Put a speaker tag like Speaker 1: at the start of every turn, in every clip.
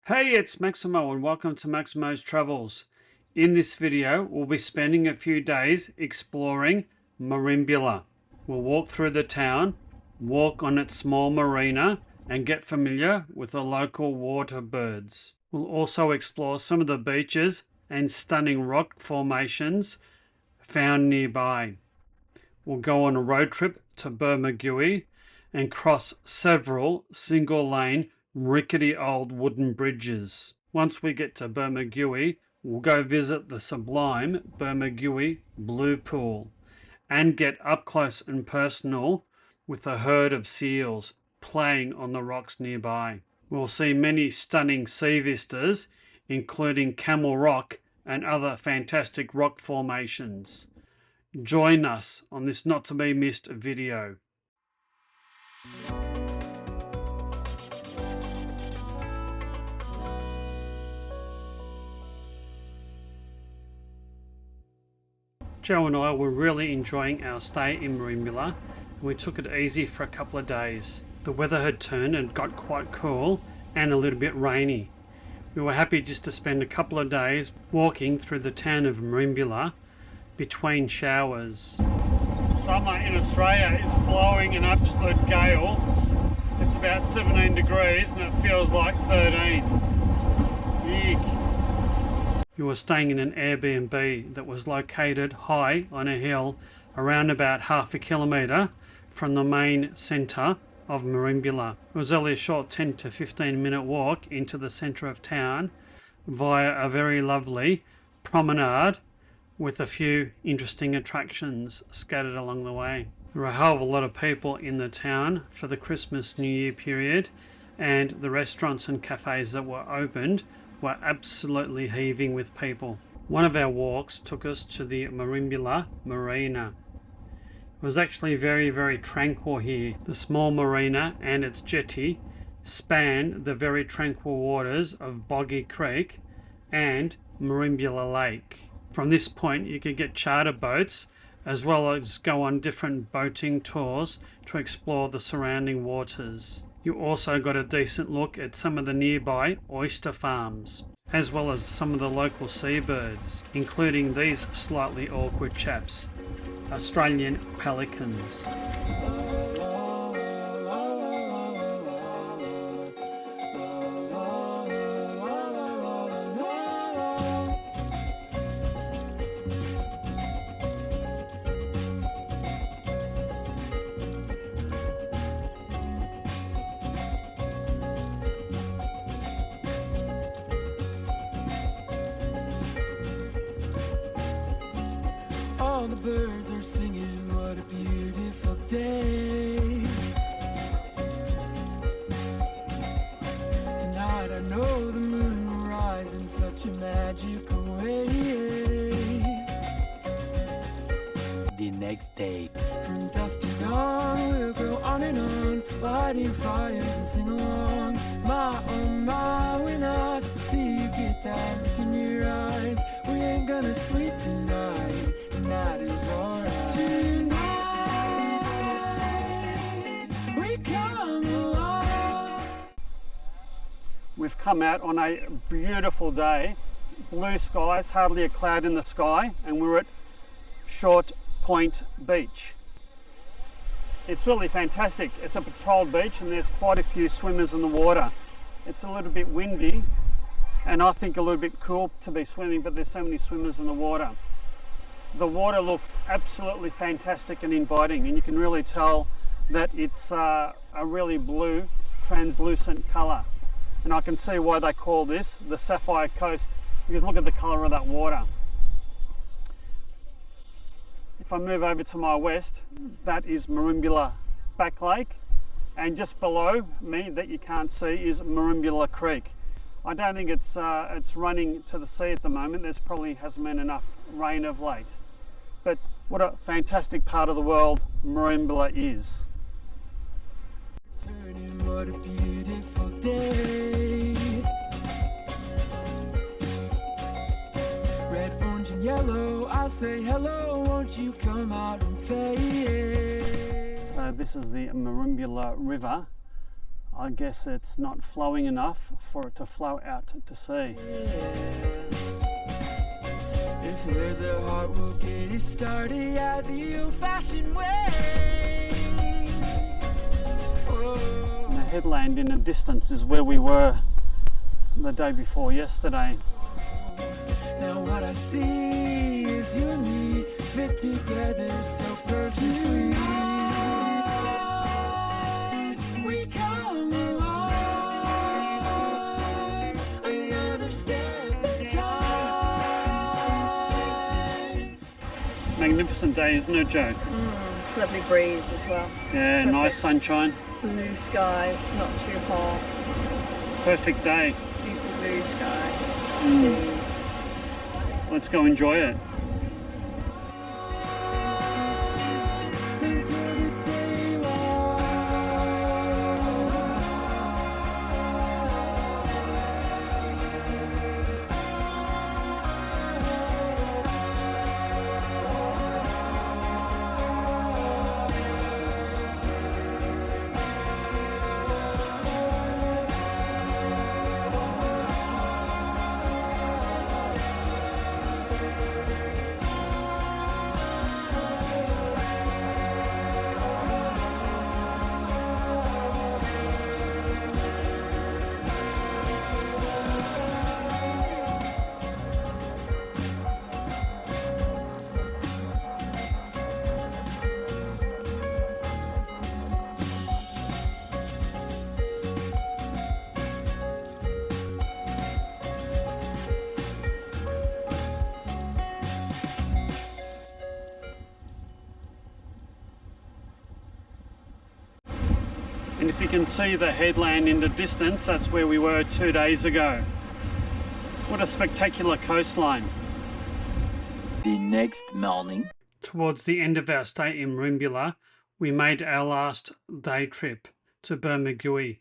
Speaker 1: Hey, it's Maximo and welcome to Maximo's Travels. In this video, we'll be spending a few days exploring Merimbula. We'll walk through the town, walk on its small marina, and get familiar with the local water birds. We'll also explore some of the beaches and stunning rock formations found nearby. We'll go on a road trip to Bermagui and cross several single-lane rickety old wooden bridges. Once we get to Bermagui, we'll go visit the sublime Bermagui Blue Pool and get up close and personal with a herd of seals playing on the rocks nearby. We'll see many stunning sea vistas, including Camel Rock and other fantastic rock formations. Join us on this not to be missed video. Joe and I were really enjoying our stay in Merimbula. We took it easy for a couple of days. The weather had turned and got quite cool and a little bit rainy. We were happy just to spend a couple of days walking through the town of Merimbula between showers. Summer in Australia is blowing an absolute gale. It's about 17 degrees and it feels like 13. Eek. We were staying in an Airbnb that was located high on a hill around about half a kilometre from the main centre of Merimbula. It was only a short 10 to 15 minute walk into the centre of town via a very lovely promenade with a few interesting attractions scattered along the way. There were a hell of a lot of people in the town for the Christmas New Year period, and the restaurants and cafes that were opened were absolutely heaving with people. One of our walks took us to the Merimbula marina. It was actually very tranquil here. The small marina and its jetty span the very tranquil waters of Boggy Creek and Merimbula Lake. From this point you could get charter boats as well as go on different boating tours to explore the surrounding waters. You also got a decent look at some of the nearby oyster farms, as well as some of the local seabirds, including these slightly awkward chaps, Australian pelicans.
Speaker 2: All the birds are singing, what a beautiful day. Tonight I know the moon will rise in such a magical way.
Speaker 3: The next day.
Speaker 2: From dusk to dawn we'll go on and on, lighting fires and sing along. My oh my, when I see you get that look in your eyes, we ain't gonna sleep tonight, and that is alright. Tonight we come alive.
Speaker 1: We've come out on a beautiful day, blue skies, hardly a cloud in the sky, and we're at Short Point Beach. It's really fantastic. It's a patrolled beach and there's quite a few swimmers in the water. It's a little bit windy and I think a little bit cool to be swimming, but there's so many swimmers in the water. The water looks absolutely fantastic and inviting, and you can really tell that it's a really blue, translucent colour. And I can see why they call this the Sapphire coast, because look at the colour of that water. If I move over to my west, that is Merimbula Back Lake, and just below me that you can't see is Merimbula Creek. I don't think it's running to the sea at the moment. There's probably hasn't been enough rain of late. But what a fantastic part of the world Merimbula is.
Speaker 2: Turning, what a beautiful day. Red, orange and yellow, I say hello, won't you come out and play?
Speaker 1: So this is the Merimbula River. I guess it's not flowing enough for it to flow out to sea.
Speaker 2: If there's a heart, we'll get it started at the old-fashioned way.
Speaker 1: And the headland in the distance is where we were the day before yesterday.
Speaker 2: Now what I see is you and me fit together so perfectly. We come along another step in time.
Speaker 1: Magnificent day, isn't it, Joe?
Speaker 4: Lovely breeze as well.
Speaker 1: Yeah,
Speaker 4: Perfect.
Speaker 1: nice sunshine.
Speaker 4: Blue skies, not too hot.
Speaker 1: Perfect day.
Speaker 4: Beautiful blue sky. Sea.
Speaker 1: Let's go enjoy it.
Speaker 2: Until the
Speaker 1: And if you can see the headland in the distance, that's where we were 2 days ago. What a spectacular coastline.
Speaker 3: The next morning.
Speaker 1: Towards the end of our stay in Merimbula, we made our last day trip to Bermagui,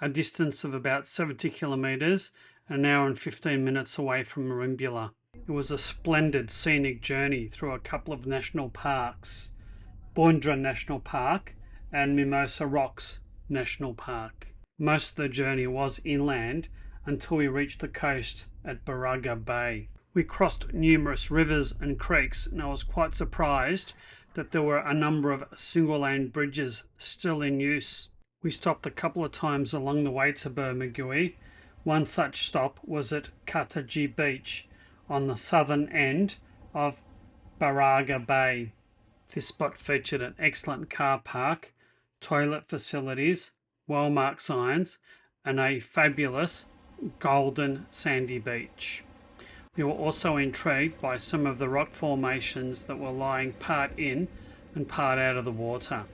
Speaker 1: a distance of about 70 kilometres, an hour and 15 minutes away from Merimbula. It was a splendid scenic journey through a couple of national parks, Boindra National Park and Mimosa Rocks National Park. Most of the journey was inland until we reached the coast at Bermagui Bay. We crossed numerous rivers and creeks, and I was quite surprised that there were a number of single-lane bridges still in use. We stopped a couple of times along the way to Bermagui. One such stop was at Kataji Beach on the southern end of Bermagui Bay. This spot featured an excellent car park, toilet facilities, well-marked signs, and a fabulous golden sandy beach. We were also intrigued by some of the rock formations that were lying part in and part out of the water.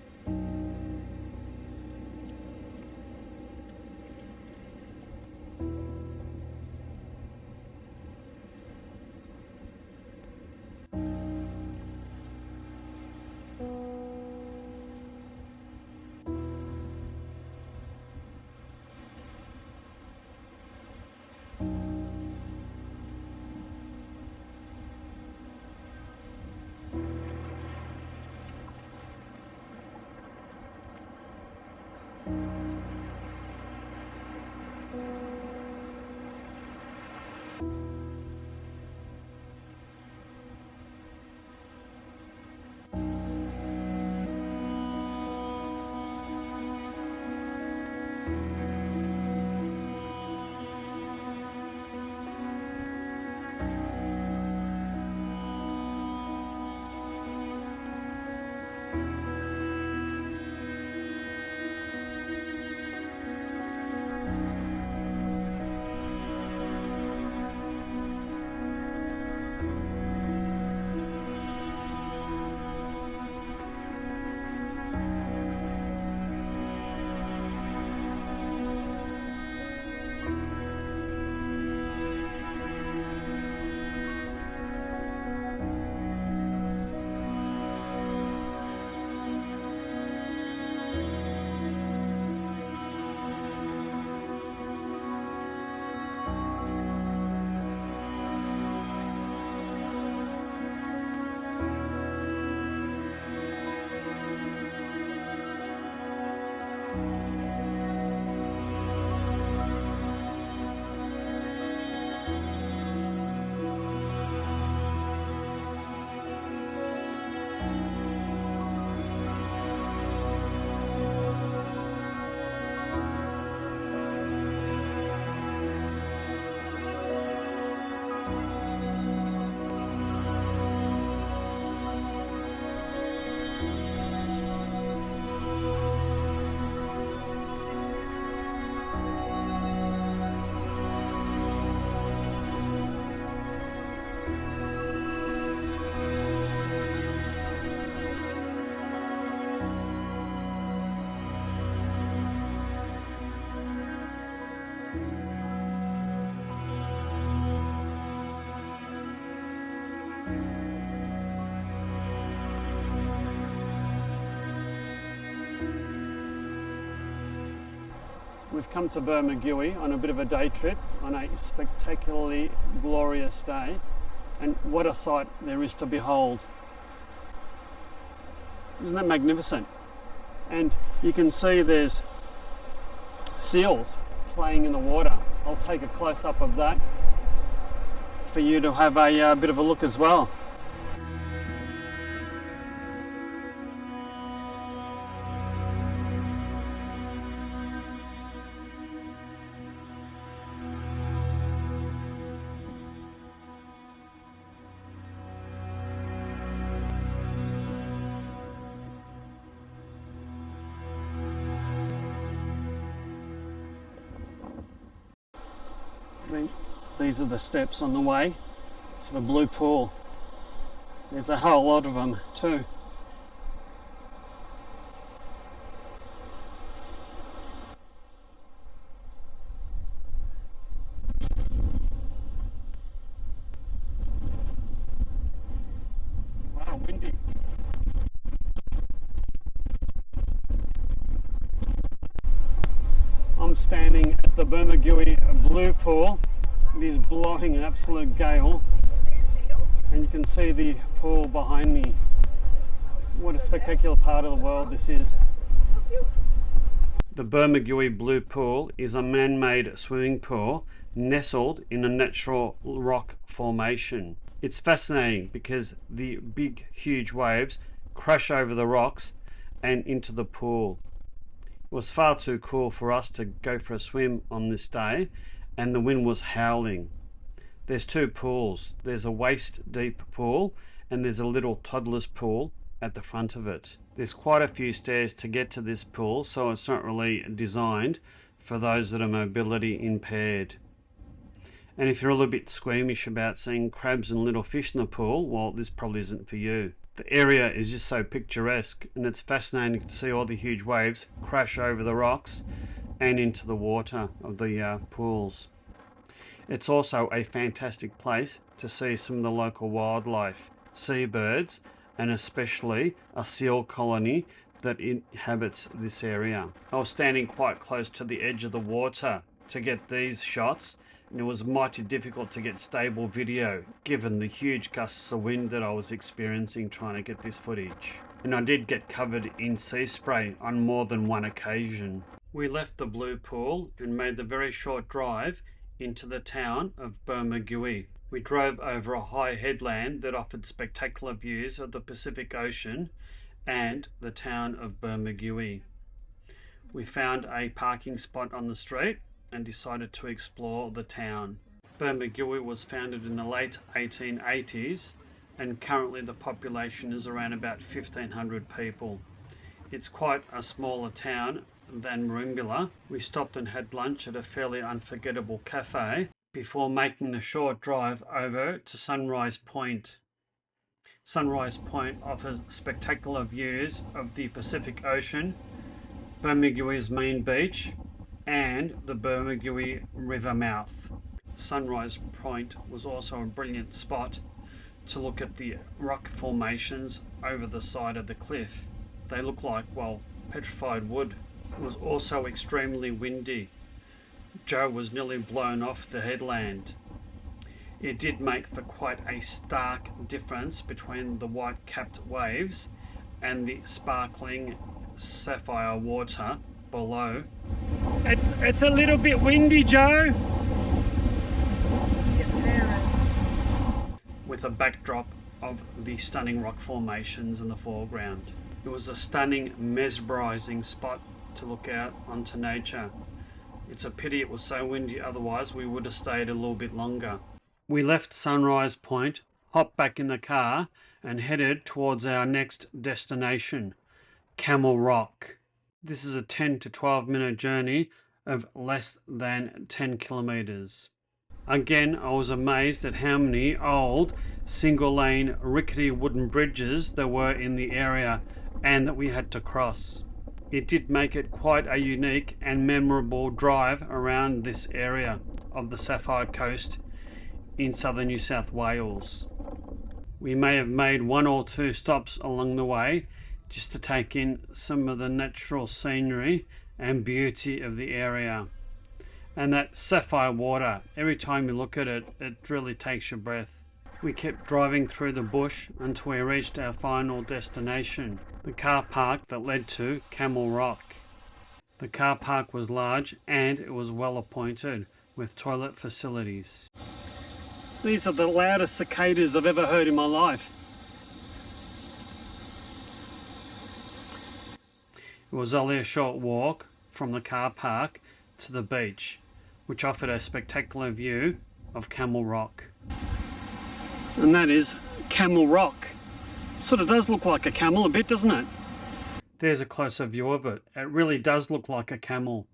Speaker 1: come to Bermagui on a bit of a day trip on a spectacularly glorious day, and what a sight there is to behold. Isn't that magnificent? And you can see there's seals playing in the water. I'll take a close-up of that for you to have a bit of a look as well. These are the steps on the way to the blue pool. There's a whole lot of them too. Wow, windy. I'm standing at the Bermagui blue pool. It is blowing an absolute gale, and you can see the pool behind me. What a spectacular part of the world this is. The Bermagui Blue Pool is a man-made swimming pool nestled in a natural rock formation. It's fascinating because the big, huge waves crash over the rocks and into the pool. It was far too cool for us to go for a swim on this day, and the wind was howling. There's two pools. There's a waist-deep pool and there's a little toddler's pool at the front of it. There's quite a few stairs to get to this pool, so it's not really designed for those that are mobility impaired. And if you're a little bit squeamish about seeing crabs and little fish in the pool, well, this probably isn't for you. The area is just so picturesque, and it's fascinating to see all the huge waves crash over the rocks and into the water of the pools. It's also a fantastic place to see some of the local wildlife, seabirds, and especially a seal colony that inhabits this area. I was standing quite close to the edge of the water to get these shots, and it was mighty difficult to get stable video given the huge gusts of wind that I was experiencing trying to get this footage. And I did get covered in sea spray on more than one occasion. We left the blue pool and made the very short drive into the town of Bermagui. We drove over a high headland that offered spectacular views of the Pacific Ocean and the town of Bermagui. We found a parking spot on the street and decided to explore the town. Bermagui was founded in the late 1880s, and currently the population is around about 1,500 people. It's quite a smaller town than Merimbula. We stopped and had lunch at a fairly unforgettable cafe before making the short drive over to Sunrise Point. Sunrise Point offers spectacular views of the Pacific Ocean, Bermagui's main beach, and the Bermagui River mouth. Sunrise Point was also a brilliant spot to look at the rock formations over the side of the cliff. They look like, well, petrified wood. It was also extremely windy. Joe was nearly blown off the headland. It did make for quite a stark difference between the white-capped waves and the sparkling sapphire water below. It's a little bit windy, Joe. With a backdrop of the stunning rock formations in the foreground. It was a stunning, mesmerizing spot to look out onto nature. It's a pity it was so windy, otherwise we would have stayed a little bit longer. We left Sunrise Point, hopped back in the car and headed towards our next destination, Camel Rock. This is a 10 to 12 minute journey of less than 10 kilometers. Again, I was amazed at how many old single lane rickety wooden bridges there were in the area and that we had to cross. It did make it quite a unique and memorable drive around this area of the Sapphire coast in southern New South Wales. We may have made one or two stops along the way just to take in some of the natural scenery and beauty of the area. And that sapphire water, every time you look at it, it really takes your breath. We kept driving through the bush until we reached our final destination, the car park that led to Camel Rock. The car park was large and it was well appointed with toilet facilities. These are the loudest cicadas I've ever heard in my life. It was only a short walk from the car park to the beach, which offered a spectacular view of Camel Rock. And that is Camel Rock. Sort of does look like a camel a bit, doesn't it? There's a closer view of it. It really does look like a camel.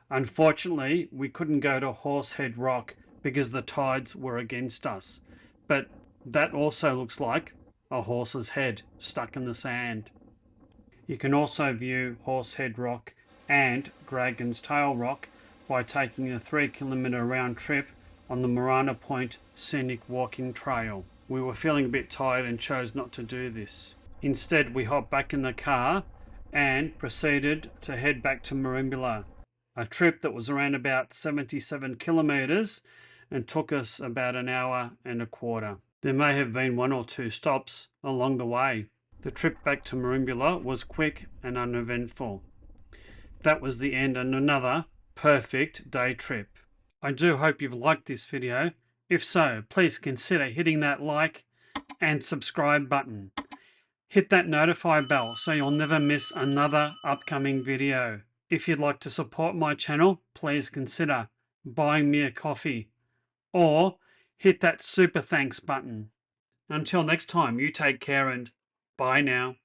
Speaker 1: Unfortunately, we couldn't go to Horsehead Rock because the tides were against us. But that also looks like a horse's head stuck in the sand. You can also view Horsehead Rock and Dragon's Tail Rock by taking a 3-kilometre round trip on the Marina Point Scenic Walking Trail. We were feeling a bit tired and chose not to do this. Instead, we hopped back in the car and proceeded to head back to Merimbula, a trip that was around about 77 kilometres and took us about an hour and a quarter. There may have been 1 or 2 stops along the way. The trip back to Merimbula was quick and uneventful. That was the end of another perfect day trip. I do hope you've liked this video. If so, please consider hitting that like and subscribe button. Hit that notify bell so you'll never miss another upcoming video. If you'd like to support my channel, please consider buying me a coffee or hit that super thanks button. Until next time, you take care and bye now.